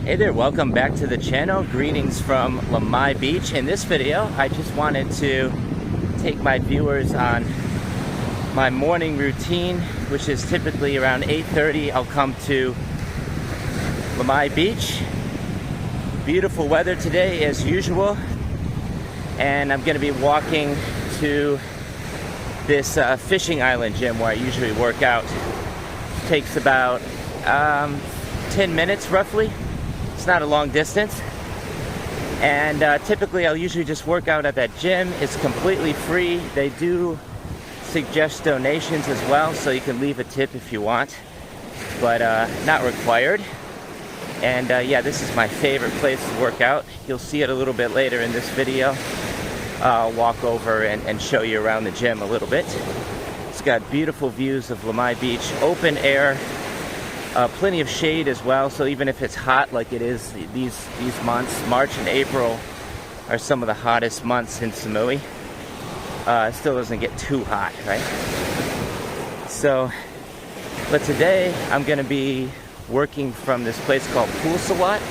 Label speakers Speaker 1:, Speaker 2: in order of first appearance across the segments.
Speaker 1: Hey there, welcome back to the channel. Greetings from Lamai Beach. In this video, I just wanted to take my viewers on my morning routine, which is typically around 8:30. I'll come to Lamai Beach. Beautiful weather today as usual. And I'm going to be walking to this fishing island gym where I usually work out. It takes about 10 minutes roughly. It's not a long distance, and typically I'll usually just work out at that gym. It's completely free. They do suggest donations as well, so you can leave a tip if you want, but not required. And yeah, this is my favorite place to work out. You'll see it a little bit later in this video. I'll walk over and show you around the gym a little bit. It's got beautiful views of Lamai Beach, open air. Plenty of shade as well, so even if it's hot like it is these months, March and April are some of the hottest months in Samui. It still doesn't get too hot, right? So, but today I'm going to be working from this place called Koh Samui.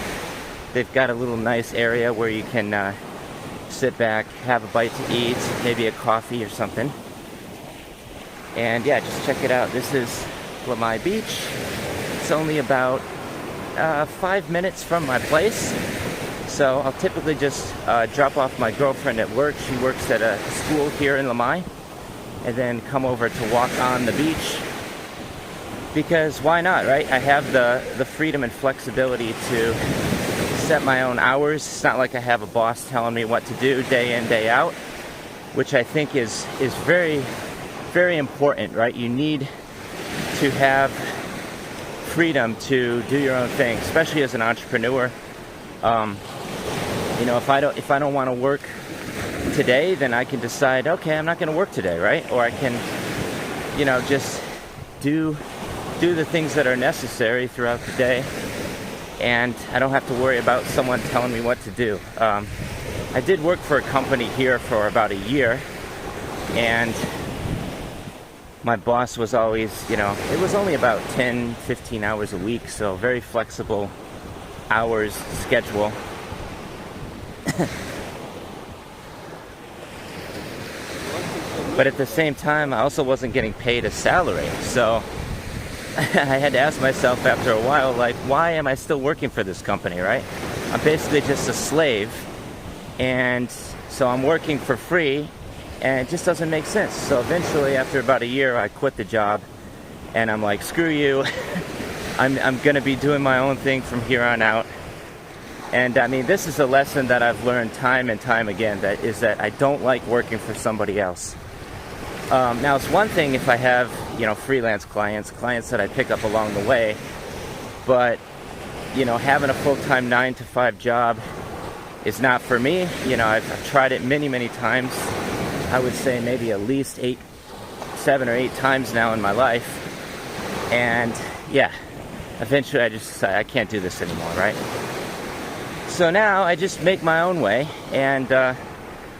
Speaker 1: They've got a little nice area where you can sit back, have a bite to eat, maybe a coffee or something. And yeah, just check it out. This is Lamai Beach. It's only about 5 minutes from my place, so I'll typically just drop off my girlfriend at work. She works at a school here in Lamai, and then come over to walk on the beach, because why not, right? I have the freedom and flexibility to set my own hours. It's not like I have a boss telling me what to do day in, day out, which I think is very, very important, right? You need to have freedom to do your own thing, especially as an entrepreneur. You know, if I don't want to work today, then I can decide, okay, I'm not going to work today, right? Or I can, you know, just do the things that are necessary throughout the day, and I don't have to worry about someone telling me what to do. I did work for a company here for about a year, and my boss was always, you know, it was only about 10, 15 hours a week, so very flexible hours schedule. But at the same time, I also wasn't getting paid a salary, so I had to ask myself after a while, like, why am I still working for this company, right? I'm basically just a slave, and so I'm working for free, and it just doesn't make sense. So eventually, after about a year, I quit the job, and I'm like, screw you. I'm gonna be doing my own thing from here on out. And I mean, this is a lesson that I've learned time and time again, that I don't like working for somebody else. Now, it's one thing if I have, you know, freelance clients that I pick up along the way, but, you know, having a full-time 9-to-5 job is not for me. You know, I've tried it many, many times. I would say maybe at least 7 or 8 times now in my life. And yeah, eventually I just decided I can't do this anymore, right? So now I just make my own way, and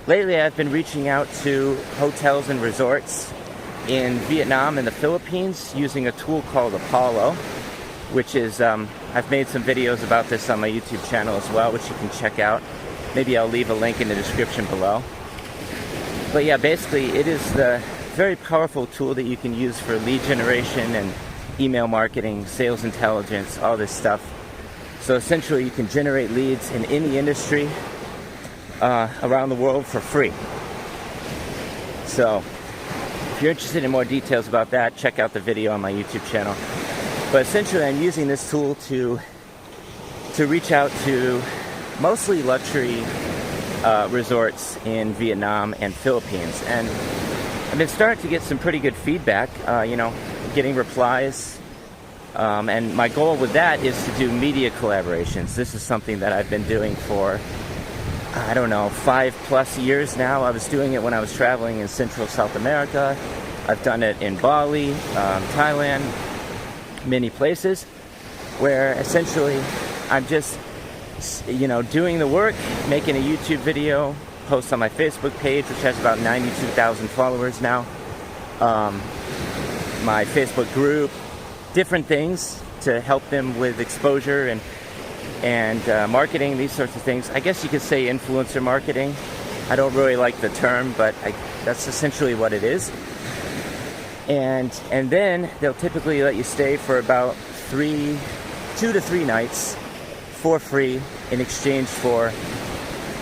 Speaker 1: lately I've been reaching out to hotels and resorts in Vietnam and the Philippines using a tool called Apollo, which is, I've made some videos about this on my YouTube channel as well, which you can check out. Maybe I'll leave a link in the description below. But yeah, basically it is the very powerful tool that you can use for lead generation and email marketing, sales intelligence, all this stuff. So essentially you can generate leads in any industry around the world for free. So if you're interested in more details about that, check out the video on my YouTube channel. But essentially I'm using this tool to reach out to mostly luxury resorts in Vietnam and Philippines, and I've been starting to get some pretty good feedback, you know, getting replies, and my goal with that is to do media collaborations. This is something that I've been doing for, I don't know, 5+ years now. I was doing it when I was traveling in Central South America. I've done it in Bali, Thailand, many places, where essentially I'm just, you know, doing the work, making a YouTube video, post on my Facebook page, which has about 92,000 followers now, my Facebook group, different things to help them with exposure and and marketing, these sorts of things. I guess you could say influencer marketing. I don't really like the term, but that's essentially what it is. And then they'll typically let you stay for about 2 to 3 nights for free in exchange for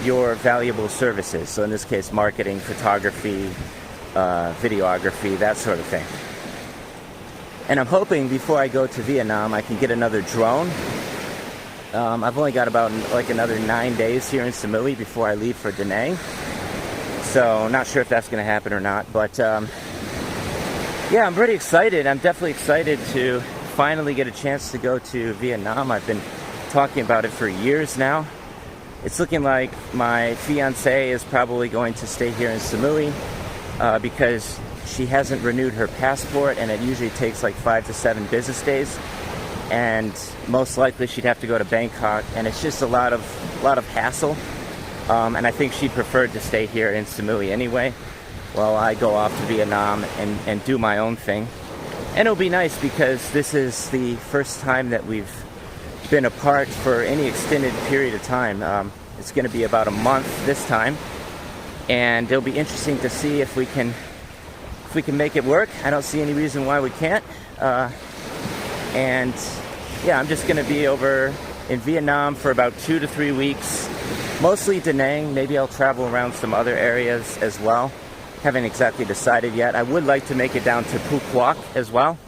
Speaker 1: your valuable services. So in this case, marketing, photography, videography, that sort of thing. And I'm hoping before I go to Vietnam, I can get another drone. I've only got about like another 9 days here in Samui before I leave for Da Nang. So not sure if that's going to happen or not. But yeah, I'm pretty excited. I'm definitely excited to finally get a chance to go to Vietnam. I've been talking about it for years now. It's looking like my fiance is probably going to stay here in Samui because she hasn't renewed her passport, and it usually takes like 5 to 7 business days. And most likely she'd have to go to Bangkok, and it's just a lot of hassle. And I think she preferred to stay here in Samui anyway, while I go off to Vietnam and do my own thing. And it'll be nice because this is the first time that we've been apart for any extended period of time. It's going to be about a month this time, and it'll be interesting to see if we can make it work. I don't see any reason why we can't. And yeah, I'm just going to be over in Vietnam for about 2 to 3 weeks, mostly Da Nang. Maybe I'll travel around some other areas as well. Haven't exactly decided yet. I would like to make it down to Phu Quoc as well,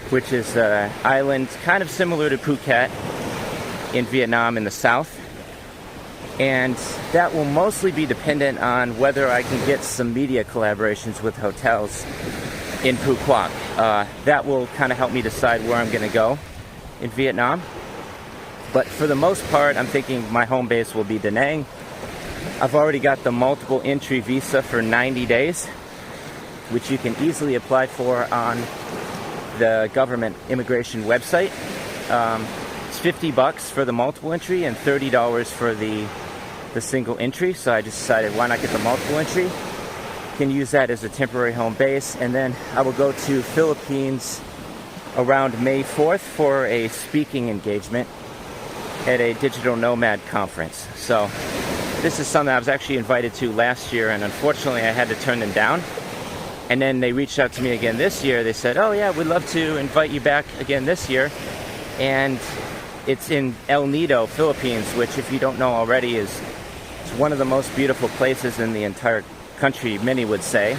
Speaker 1: which is an island kind of similar to Phuket in Vietnam in the south. And that will mostly be dependent on whether I can get some media collaborations with hotels in Phu Quoc. That will kind of help me decide where I'm going to go in Vietnam. But for the most part, I'm thinking my home base will be Da Nang. I've already got the multiple entry visa for 90 days, which you can easily apply for on the government immigration website. It's $50 for the multiple entry and $30 for the single entry. So I just decided, why not get the multiple entry? Can use that as a temporary home base, and then I will go to Philippines around May 4th for a speaking engagement at a digital nomad conference. So this is something I was actually invited to last year, and unfortunately I had to turn them down. And then they reached out to me again this year. They said, oh yeah, we'd love to invite you back again this year. And it's in El Nido, Philippines, which, if you don't know already, is one of the most beautiful places in the entire country, many would say.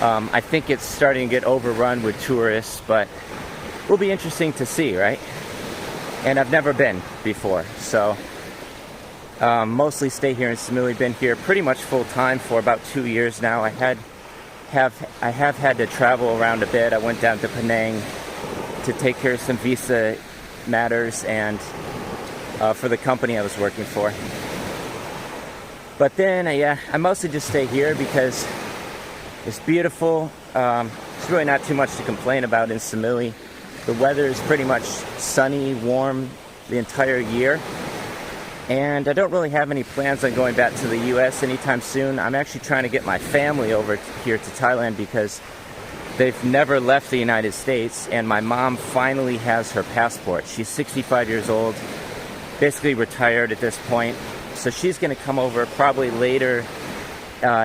Speaker 1: I think it's starting to get overrun with tourists, but it will be interesting to see, right? And I've never been before, so mostly stay here in Samui. Been here pretty much full time for about 2 years now. I have had to travel around a bit. I went down to Penang to take care of some visa matters and for the company I was working for. But then, yeah, I mostly just stay here because it's beautiful. It's really not too much to complain about in Samui. The weather is pretty much sunny, warm the entire year. And I don't really have any plans on going back to the US anytime soon. I'm actually trying to get my family over here to Thailand because they've never left the United States, and my mom finally has her passport. She's 65 years old, basically retired at this point. So she's going to come over probably later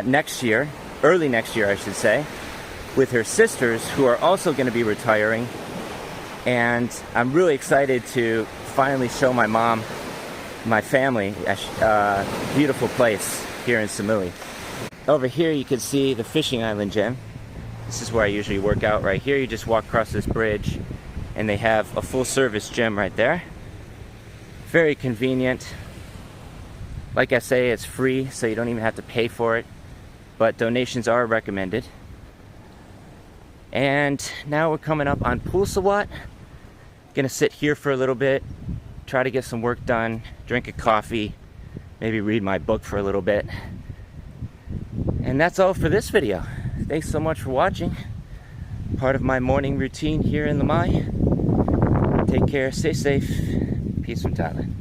Speaker 1: next year, early next year I should say, with her sisters who are also going to be retiring. And I'm really excited to finally show my mom, my family, a beautiful place here in Samui. Over here you can see the fishing island gym. This is where I usually work out. Right here you just walk across this bridge and they have a full service gym right there. Very convenient. Like I say, it's free, so you don't even have to pay for it, but donations are recommended. And now we're coming up on Phu Sawat. Gonna sit here for a little bit, try to get some work done, drink a coffee, maybe read my book for a little bit. And that's all for this video. Thanks so much for watching. Part of my morning routine here in Lamai. Take care, stay safe. Peace from Thailand.